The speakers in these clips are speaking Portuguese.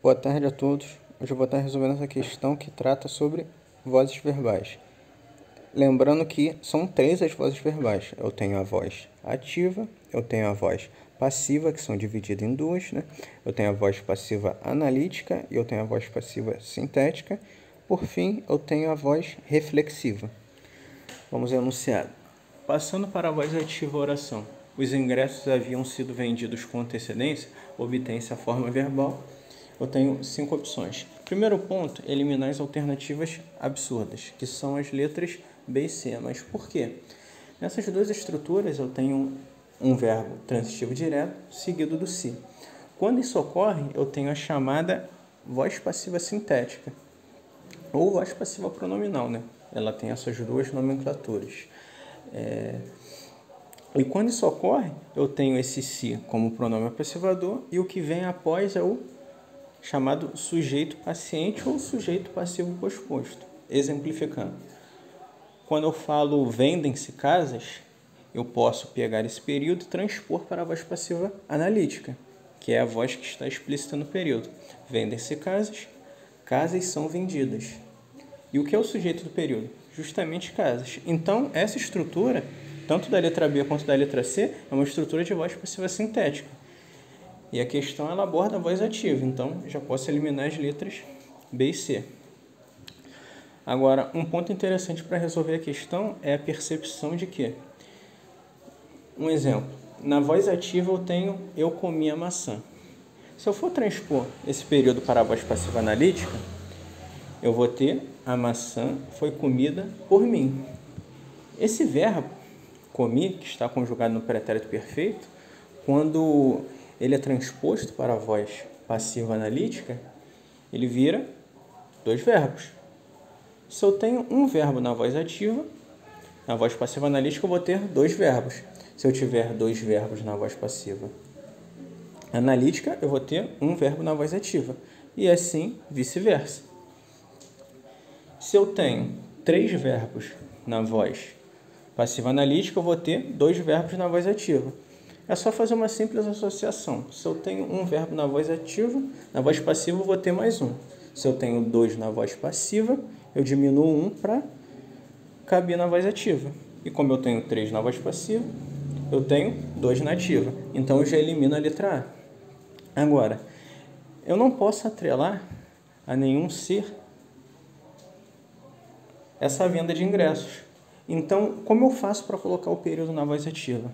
Boa tarde a todos. Hoje eu vou estar resolvendo essa questão que trata sobre vozes verbais. Lembrando que são 3 as vozes verbais. Eu tenho a voz ativa, eu tenho a voz passiva, que são divididas em 2, né? Eu tenho a voz passiva analítica e eu tenho a voz passiva sintética. Por fim, eu tenho a voz reflexiva. Vamos ao enunciado. Passando para a voz ativa oração. Os ingressos haviam sido vendidos com antecedência, obtém-se a forma verbal. Eu tenho 5 opções. Primeiro ponto, eliminar as alternativas absurdas, que são as letras B e C. Mas por quê? Nessas 2 estruturas eu tenho um verbo transitivo direto seguido do se. Quando isso ocorre, eu tenho a chamada voz passiva sintética, ou voz passiva pronominal, né? Ela tem essas 2 nomenclaturas. E quando isso ocorre, eu tenho esse se como pronome passivador e o que vem após é o chamado sujeito paciente ou sujeito passivo posposto. Exemplificando. Quando eu falo vendem-se casas, eu posso pegar esse período e transpor para a voz passiva analítica, que é a voz que está explícita no período. Vendem-se casas, casas são vendidas. E o que é o sujeito do período? Justamente casas. Então, essa estrutura, tanto da letra B quanto da letra C, é uma estrutura de voz passiva sintética. E a questão ela aborda a voz ativa, então já posso eliminar as letras B e C. Agora, um ponto interessante para resolver a questão é a percepção de que, um exemplo, na voz ativa eu tenho eu comi a maçã. Se eu for transpor esse período para a voz passiva analítica, eu vou ter a maçã foi comida por mim. Esse verbo, comi, que está conjugado no pretérito perfeito, quando ele é transposto para a voz passiva analítica, ele vira 2 verbos. Se eu tenho um verbo na voz ativa, na voz passiva analítica eu vou ter 2 verbos. Se eu tiver 2 verbos na voz passiva analítica, eu vou ter um verbo na voz ativa. E assim, vice-versa. Se eu tenho 3 verbos na voz passiva analítica, eu vou ter 2 verbos na voz ativa. É só fazer uma simples associação. Se eu tenho um verbo na voz ativa, na voz passiva eu vou ter mais um. Se eu tenho 2 na voz passiva, eu diminuo 1 para caber na voz ativa. E como eu tenho 3 na voz passiva, eu tenho 2 na ativa. Então eu já elimino a letra A. Agora, eu não posso atrelar a nenhum ser essa venda de ingressos. Então, como eu faço para colocar o período na voz ativa?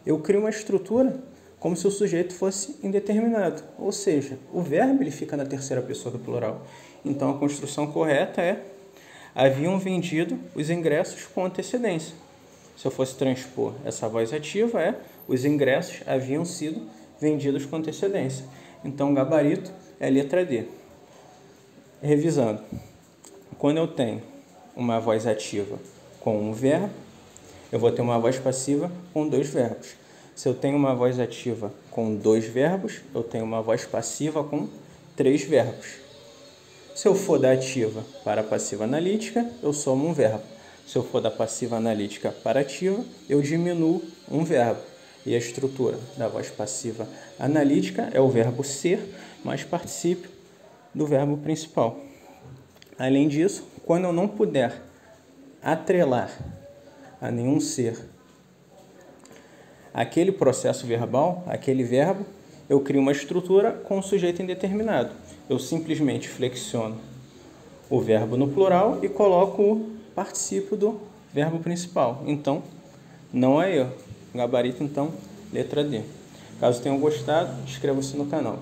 Eu crio uma estrutura como se o sujeito fosse indeterminado, ou seja, o verbo ele fica na terceira pessoa do plural. Então, a construção correta é haviam vendido os ingressos com antecedência. Se eu fosse transpor essa voz ativa, os ingressos haviam sido vendidos com antecedência. Então, o gabarito é a letra D. Revisando, quando eu tenho uma voz ativa com um verbo, eu vou ter uma voz passiva com 2 verbos. Se eu tenho uma voz ativa com 2 verbos, eu tenho uma voz passiva com 3 verbos. Se eu for da ativa para a passiva analítica, eu somo um verbo. Se eu for da passiva analítica para a ativa, eu diminuo um verbo. E a estrutura da voz passiva analítica é o verbo ser mais particípio do verbo principal. Além disso, quando eu não puder atrelar a nenhum ser aquele processo verbal, aquele verbo, eu crio uma estrutura com um sujeito indeterminado. Eu simplesmente flexiono o verbo no plural e coloco o particípio do verbo principal. Então, não é erro. Gabarito, então, letra D. Caso tenham gostado, inscreva-se no canal.